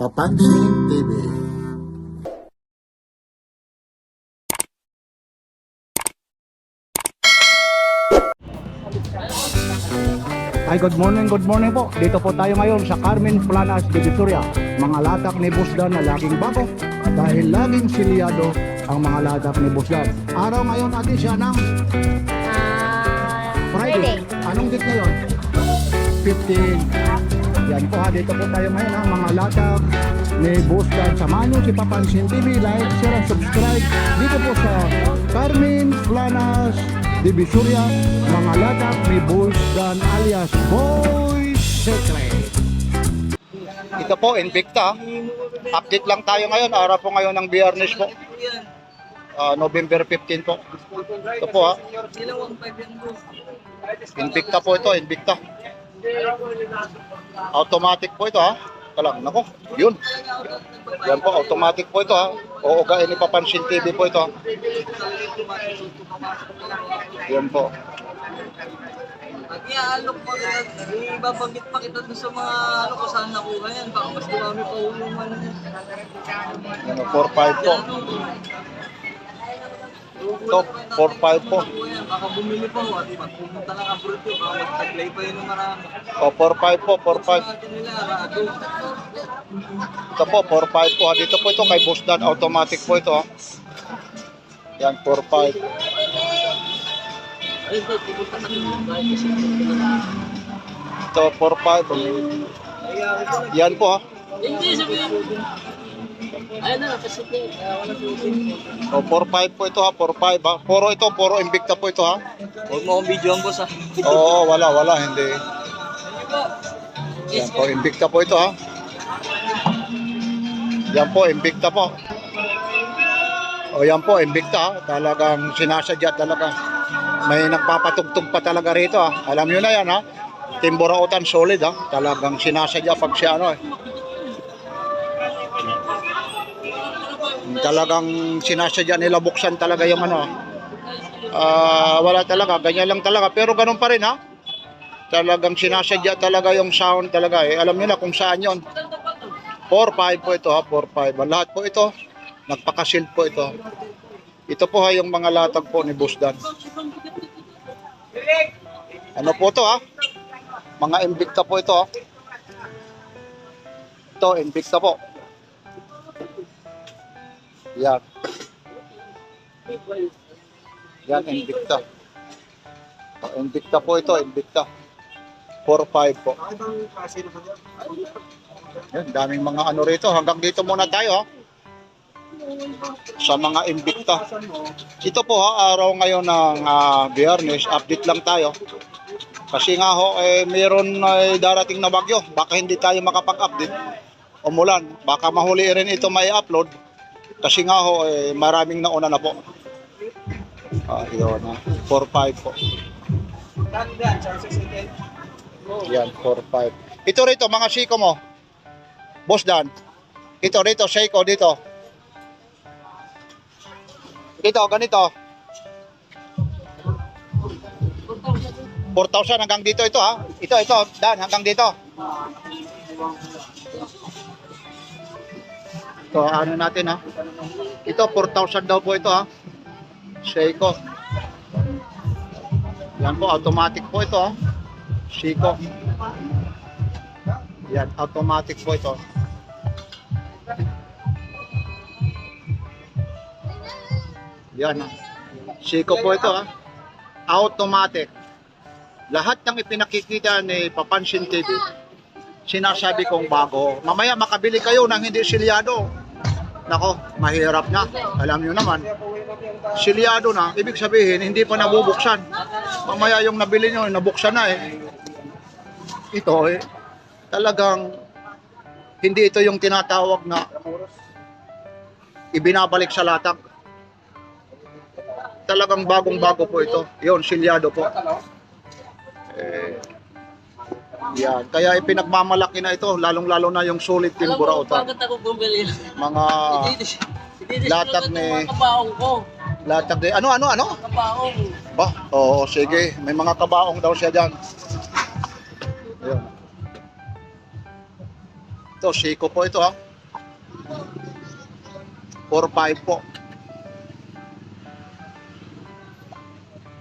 Papansin TV. Ay, good morning po. Dito po tayo ngayon sa Carmen Planas de Vitoria. Mga latak ni Busdan na laging bago dahil laging silyado ang mga latak ni Busdan. Araw ngayon natin siya ng Friday. Anong date ngayon? 15. Yan po ha, dito po tayo ngayon ang mga latak ni Busdan. Samahan nyo si Papansin TV, like, share, and subscribe dito po sa Carmen Planas de Vitoria, mga latak ni Busdan alias Boy Secret. Ito po, Invicta. Update lang tayo ngayon. Araw po ngayon ng Biyernes po. November 15 po. Ito po ha. Invicta po ito, Invicta. Automatic po ito ha. Kalang, nako, yun. Yan po, automatic po ito ha. Uugain ni Papansin TV po ito ha. Yan po. Pag iaalok pa kita, ibabanggit pa kita doon sa mga ano kung saan nakuha yan. Baka mas dumami pa uluman yan. Yan o, 4-5 po. Ito, 4-5 po. Baka bumili pa ho, at magpumunta lang ang bruto. Baka magtaglay pa yun ng marami. O, 4-5 po, 4-5. Natin nila, rado. Ito po, 4-5 po ha. Dito po ito kay Busdan, automatic po ito ha. Yan, 4-5. Ayun to, pupunta ka nila. Ito, 4-5. Yan po ha. Hindi, sabihin. Ayun na, pasitin. Wala tuloy. O, 4-5 po ito ha, 4-5 ha. Puro Invicta po ito ha. Huwag mo akong video ang boss ha. Oo, wala, hindi. Yan po, Invicta po ito ha. Yan po, Invicta po. O, yan po, Invicta ha. Talagang sinasadya talaga. May nagpapatugtog pa talaga rito ha. Alam nyo na yan ha. Timburautan solid ha. Talagang sinasadya pag siya ano eh. Talagang sinasadya nila buksan talaga yung ano. Wala talaga, ganyan lang talaga. Pero ganun pa rin ha. Talagang sinasadya talaga yung sound talaga eh. Alam nyo na kung saan yon. 4-5 po ito ha, 4-5. Lahat po ito, nagpakasild po ito. Ito po ha yung mga latag po ni Busdan. Ano po ito ha? Mga Invicta po ito ha. Ito, Invicta po. Yan. Yan, Invicta. Invicta po ito, Invicta. 4-5 po. Yan, daming mga ano rito. Hanggang dito muna tayo ha. Sa mga Invicta. Ito po ha, araw ngayon ng Biyernes, update lang tayo. Kasi nga ho, mayroon darating na bagyo. Baka hindi tayo makapag-update. Umulan. Baka mahuli rin ito may upload. Kasi nga ho, maraming nauna na po. Yun ha, 4-5 po. Yan, 4-5. Ito rito, mga siko mo. Boss Dan. Ito rito, Seiko dito. Dito, ganito. 4,000 hanggang dito ito ha. Ito, Dan, hanggang dito. Ito, ano natin ha. Ito, 4,000 daw po ito ha. Seiko. Yan po, automatic po ito ha. Seiko. Yan, automatic po ito. Yan ha. Seiko po ito ha. Automatic. Lahat ng ipinakikita ni Papansin TV, sinasabi kong bago. Mamaya makabili kayo ng hindi silyado. Nako, mahirap na. Alam nyo naman, silyado na, ibig sabihin, hindi pa nabubuksan. Mamaya yung nabili nyo, nabuksan na eh. Ito eh, talagang hindi ito yung tinatawag na ibinabalik sa latak. Talagang bagong-bago po ito. Yun, silyado po. Yan, kaya ipinagmamalaki na ito, lalong-lalo na yung solid timburautan. Bakit ako bumili? Mga latag ni ano? Kabaong. Ba? Oo, sige. May mga kabaong daw siya dyan. Ayun. Ito, Seiko po ito ha. 4.5 po.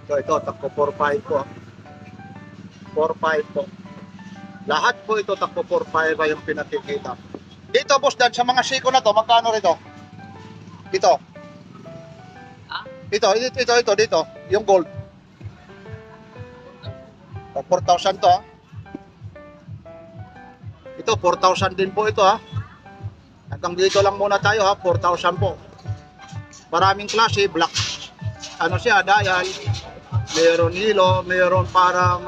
Ito, takbo 4.5 po. 4.5 po. Lahat po ito, takbo 4.5 ay yung pinakikita. Dito, boss dad, sa mga Seiko na to, magkano rito? Ito. Dito. Yung gold. 4,000 to, ha? Ito, 4,000 din po ito, ha? Hanggang dito lang muna tayo, ha? 4,000 po. Maraming klase, black. Ano siya, dial. Meron hilo, meron parang,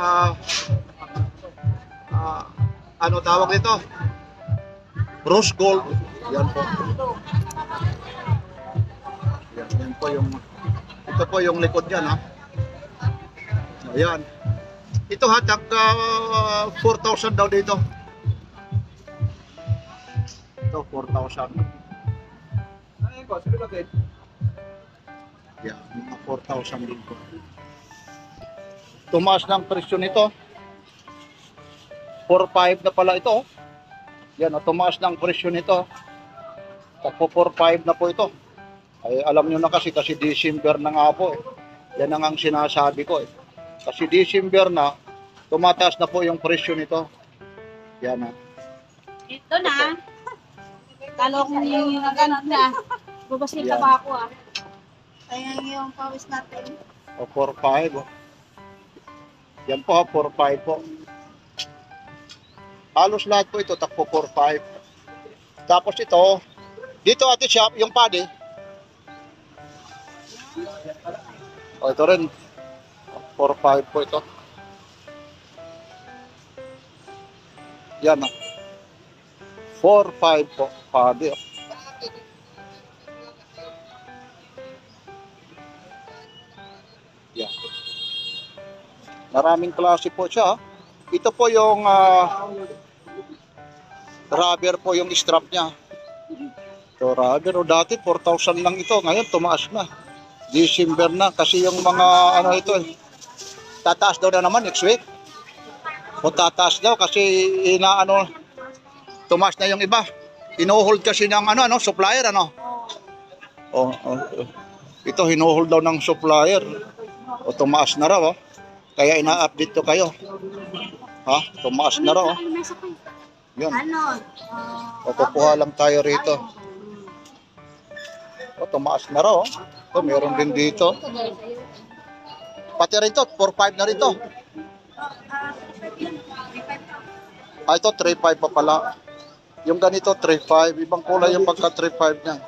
ano tawag nito? Rose gold. Yan po. Yan po yung, ito po yung likod yan, ha? Ayan. Ito ha, 4,000 daw dito. Ito, 4,000. Ayun po, sige natin. Yan, mga 4,000 din po. Tumaas ng presyo nito. 4,500 na pala ito. Yan, tumaas ng presyo nito. Tapos 4,500 na po ito. Ay, alam nyo na kasi December na nga po eh. Yan ang sinasabi ko eh. Kasi December na, tumataas na po yung presyo nito. Yan na. Ito na. Kalo ko yung ganun na. Babasita Yan. pa ako ah. Kaya yung pawis natin. O 4,500. Oh. Yan po, 4,500 po. Halos lahat po ito, takpo 4,500. Tapos ito, dito ate shop, yung padi. O ito rin, 4,500 po ito. Yan o. 4,500 po, padi o. Yan. Maraming klase po siya. Ito po yung rubber po yung strap niya. So rubber o dati 4,000 lang ito. Ngayon tumaas na. December na kasi yung mga ano ito tataas daw na naman next week. O tataas daw kasi inaano tumaas na yung iba. Hinuhold kasi ng ano supplier ano. Ito hinuhold daw ng supplier. O tumaas na raw oh. Kaya ina-update to kayo. Ha? Tumaas na raw. Yun. Ano? O kukuha lang tayo rito. O tumaas na raw. O meron din dito. Pati rito, 4,500 na rito. Ah, ito 3,500 pa pala. Yung ganito 3,500. Ibang kulay yung pagka 3,500 niya.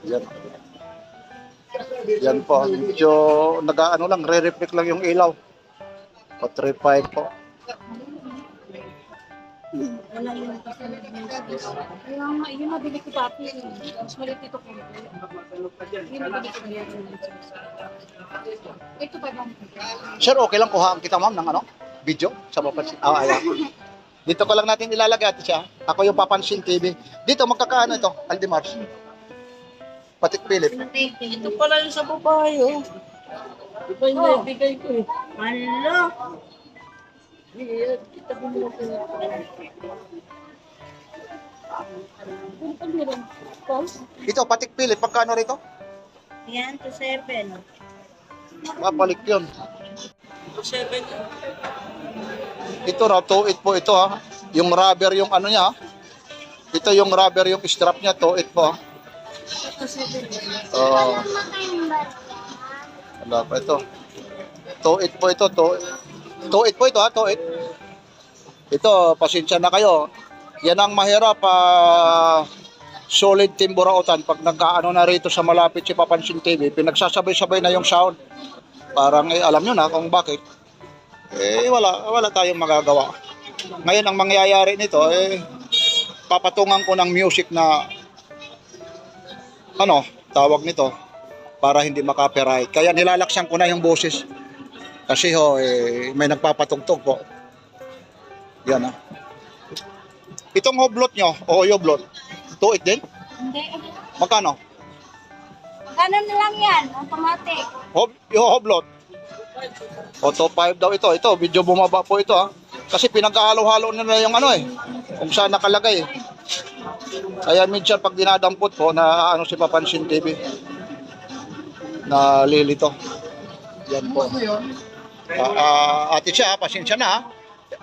Yan. Yan po. Medyo nag-ano lang, re-reflect lang yung ilaw. O 3,500 po. Wala yun. Yung mabili ko dati. Mas maliit ito ko. Yung mabili ko yan. Ito pa lang. Sir, okay lang kuhaan kita ma'am ng ano? Video? Sa papansin. Ayan. Dito ko lang natin ilalagay at siya. Ako yung Papansin TV. Dito magkakaano ito? Aldemars. Patik Philip. Ito pala yung sa babae, oh. Ito yung naibigay ko eh. Hala! Kita ko muna ko. Ito, Patik Philip. Pagkano rito? Yan, to 7. Mapalik yun. 7. Ito raw, 2.8 po ito ha. Yung rubber yung ano niya ha. Ito yung rubber yung strap niya, 2.8 po ha. Wala pa ito. 2.8 po ito. 2.8 po ito ha, 2.8. Ito, pasensya na kayo. Yan ang mahirap solid timburautan. Pag nagkaano na rito sa malapit si Papansin TV, pinagsasabay-sabay na yung sound. Parang alam nyo na kung bakit. Wala tayong magagawa. Ngayon ang mangyayari nito papatungan ko ng music na ano, tawag nito para hindi makapiright. Kaya nilalaksan ko na yung boses. Kasi may nagpapatugtog po. Yan Itong hoblot nyo, o yoblot, 2.8 din? Hindi. Magkano? Ganun na lang yan, automatic. Yung hoblot. O, 2.5 daw ito. Ito, medyo bumaba po ito ha. Kasi pinag-halo-halo na yung ano kung saan nakalagay Kaya minsan pag dinadampot ko na ano si Papansin TV na lilito. Yan po. Ate siya, pasensya na ha.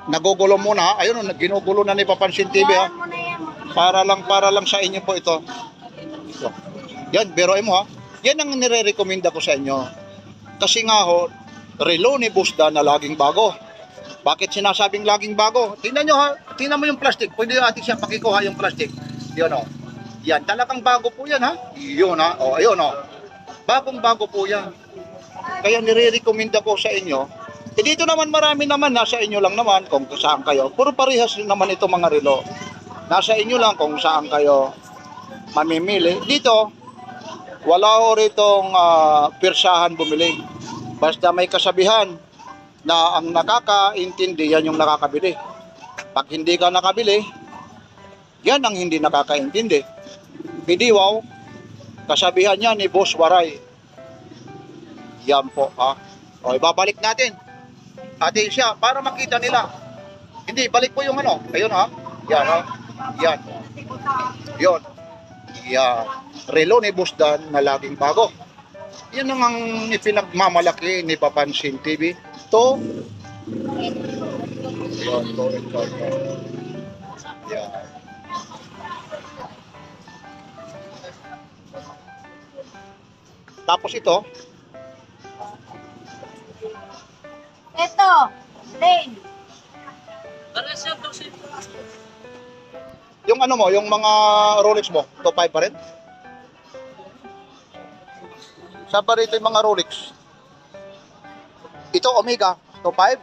Nagugulo muna. Ayun, ginugulo na ni Papansin TV ha. Para lang sa inyo po ito. So, yan, biroin mo ha. Yan ang nire-recommenda ko sa inyo. Kasi nga ho, relo ni Busda na laging bago. Bakit sinasabing laging bago? Tingnan nyo ha, tingnan mo yung plastic. Pwede ate siya pakikuha yung plastic. Yun o. Yan, talagang bago po yan ha. Yun ha, o ayun o. Bagong bago po yan. Kaya nire-recommenda ko sa inyo. Dito naman marami naman, nasa inyo lang naman kung saan kayo. Puro parehas naman ito mga relo. Nasa inyo lang kung saan kayo mamimili. Dito, wala ho ritong pirsahan bumili. Basta may kasabihan na ang nakakaintindi, yan yung nakakabili. Pag hindi ka nakabili, yan ang hindi nakakaintindi. Hindi wow, kasabihan yan ni Boss Waray. Yan po ha. O ibabalik natin. Ate siya, para makita nila. Hindi, balik po yung ano. Ayun ha. Yan ha. Yan. Yun. Yan. Relo ni Busdan na laging bago. Yan ang ipinagmamalaki ni Papansin TV. To. Yan. Yan. Tapos ito. Ito, plain. Yung ano mo, yung mga Rolex mo, to 5 pa rin? Saan pa rito yung mga Rolex? Ito, Omega, to 5?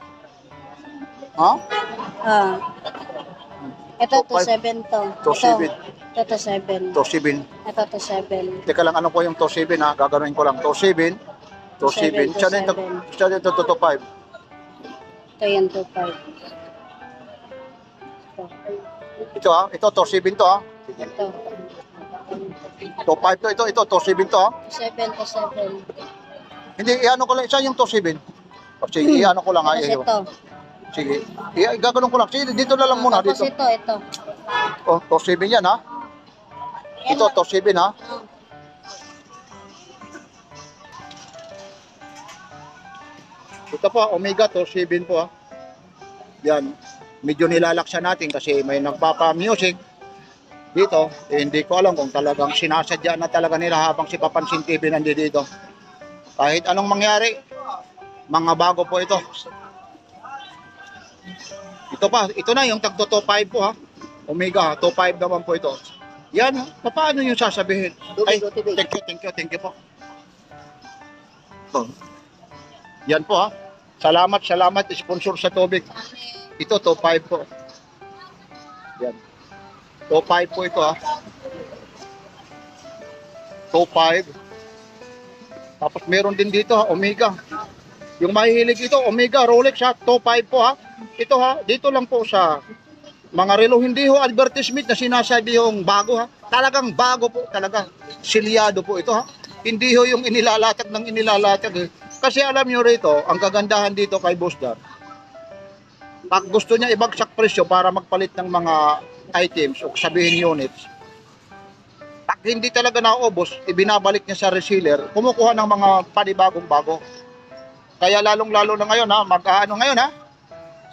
Ha? Ito, To 2.7 to. To 7. Ito, to 7. To 7. Ito, to 7. Teka lang, ano po yung to 7 ha? Gagawin ko lang. To 7. To 7. Siya na yung to 5. Ito yan, to 5. Ito ha? Ito, to 7 to ha? Ito, To 5 to, ito, to 7 to ha? 7 to 7. Hindi, i-ano ko lang. Isa yung to 7. Sige, i-ano ko lang ha? Tapos ito. Sige. Gagawin ko lang. Sige, dito na lang muna. Tapos Dito. ito. Oh, to 7 yan ha? Ito, to 7 ha? Ito po, Omega to 7 po ha. Yan. Medyo nilalaksan natin kasi may nagpapa-music dito. Hindi ko alam kung talagang sinasadya na talaga nila habang si Papansin TV nandito. Kahit anong mangyari, mga bago po ito. Ito pa, ito na yung tagto to 5 po ha. Omega, to 5 naman po ito. Yan, paano yung sasabihin? Ay, thank you po. Oh. Yan po ha. Salamat, sponsor sa tubig. Ito, to 5 po. Yan. To 5 po ito ha. To 5. Tapos meron din dito ha, Omega. Yung mahihilig ito, Omega, Rolex ha, to 5 po ha. Ito ha, dito lang po sa mga relo, hindi ho advertisement na sinasabi yung bago ha. Talagang bago po, talaga. Silyado po ito ha. Hindi ho yung inilalatag ng inilalatag eh. Kasi alam nyo rito, ang kagandahan dito kay Busda, pag gusto niya ibagsak presyo para magpalit ng mga items o sabihin units, pag hindi talaga naubos, ibinabalik niya sa reseller, kumukuha ng mga panibagong bago. Kaya lalong-lalo na ngayon ha, mag-ano ngayon ha,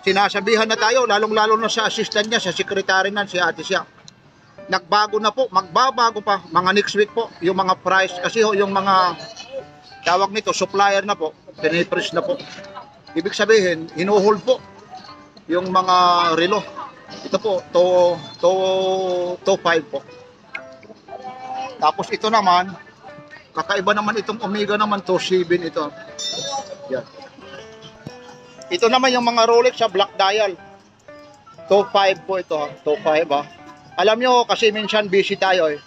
sinasabihan na tayo, lalong-lalo na sa assistant niya, sa secretary na, si ate siya. Nagbago na po, magbabago pa, mga next week po, yung mga price, kasi ho, yung mga tawag nito, supplier na po, pinipress na po. Ibig sabihin, hinuhold po yung mga relo. Ito po, to 5 po. Tapos ito naman, kakaiba naman itong Omega naman, to 7 ito. Yan. Ito naman yung mga Rolex sa black dial. To 5 po ito, to 5 ha. Alam nyo, kasi minsan busy tayo eh.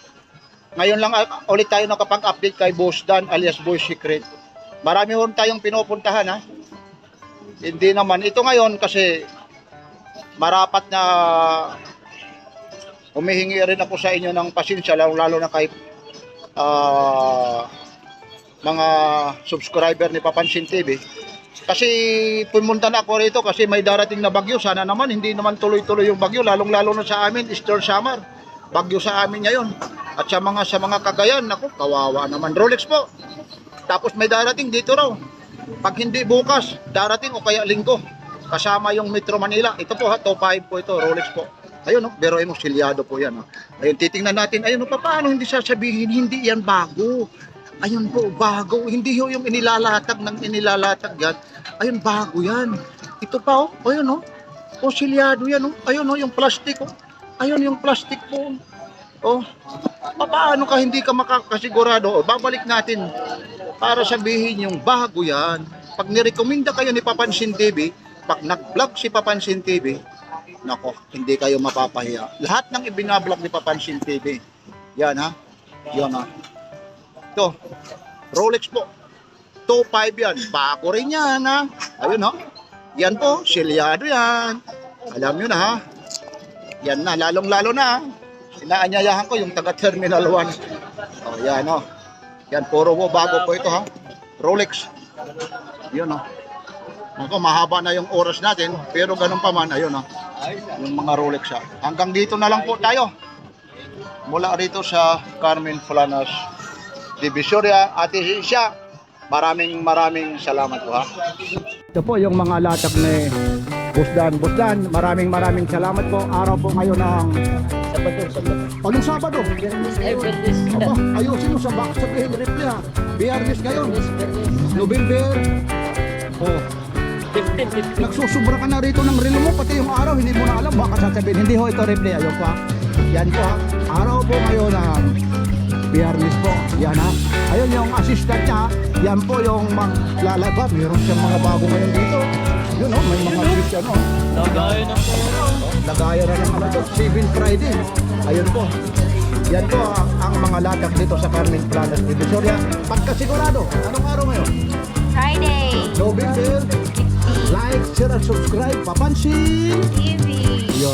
Ngayon lang ulit tayo nakapag-update kay Boss Dan alias Boy Secret. Marami hon tayong pinupuntahan ha. Hindi naman. Ito ngayon kasi marapat na humihingi rin ako sa inyo ng pasensya lalo na kay mga subscriber ni Papansin TV. Kasi pumunta na ako rito kasi may darating na bagyo. Sana naman hindi naman tuloy-tuloy yung bagyo, lalong-lalo na sa amin, Easter summer. bagyo sa amin ngayon. At sa mga Cagayan, naku, kawawa naman. Rolex po. Tapos may darating dito raw. Pag hindi bukas, darating o kaya linggo. Kasama yung Metro Manila. Ito po ha, top 5 po ito, Rolex po. Ayun, no, pero mo silyado po yan. Ayun, titingnan natin. Ayun, no, paano hindi sasabihin, hindi yan bago. Ayun po, bago. Hindi yung inilalatag ng inilalatag yan. Ayun, bago yan. Ito pa, oh. Ayun, no. O, silyado yan, oh. Ayun, no, yung plastic, oh. Ayun, yung plastic po. Oh, paano ka hindi ka makakasigurado? O, babalik natin para sabihin yung bago yan. Pag nirekomenda kayo ni Papansin TV, pag nag-vlog si Papansin TV, nako, hindi kayo mapapahiya. Lahat ng ibinablog ni Papansin TV. Yan ha. Yan ha. Ito. Rolex po. 2.5 yan. Bako rin yan ha. Ayun ha. Yan po. Silyado yan. Alam nyo na ha. Yan na. Lalong-lalo na ha. Inaanyayahan ko yung taga Terminal 1. O yan o. Yan. Puro po bago po ito ha. Rolex. Yun o. Ako, mahaba na yung oras natin. Pero ganun pa man. Ayun o. Yung mga Rolex ha. Hanggang dito na lang po tayo. Mula rito sa Carmen Planas Divisoria, Ate Isha, maraming salamat po ha. Ito po yung mga latag ni Busdan, maraming salamat po. Araw po ngayon ng Pagong Sabado. Aba, ayusin mo sa box sabihin, ripli ha. Biyernes ngayon. November. Oh. Nagsusubra ka na rito ng relo mo, pati yung araw, hindi mo na alam. Baka sasabihin, hindi ho ito ripli. Ayun po ha. Yan po ha. Araw po ngayon ng Biyernes po. Yan ha. Ayun yung assistant niya. Yan po yung maglalaba. Meron siyang mga bago ngayon dito. Yun o, may mga Christian o. Lagayan ng pera. Lagayan na ng ano to, Civil Friday. Ayun po. Yan po ang mga latag dito sa Carmen Planas Divisoria. Pagkasigurado, anong araw ngayon? Friday. November. Like, share, and subscribe. Papansin TV. Yo.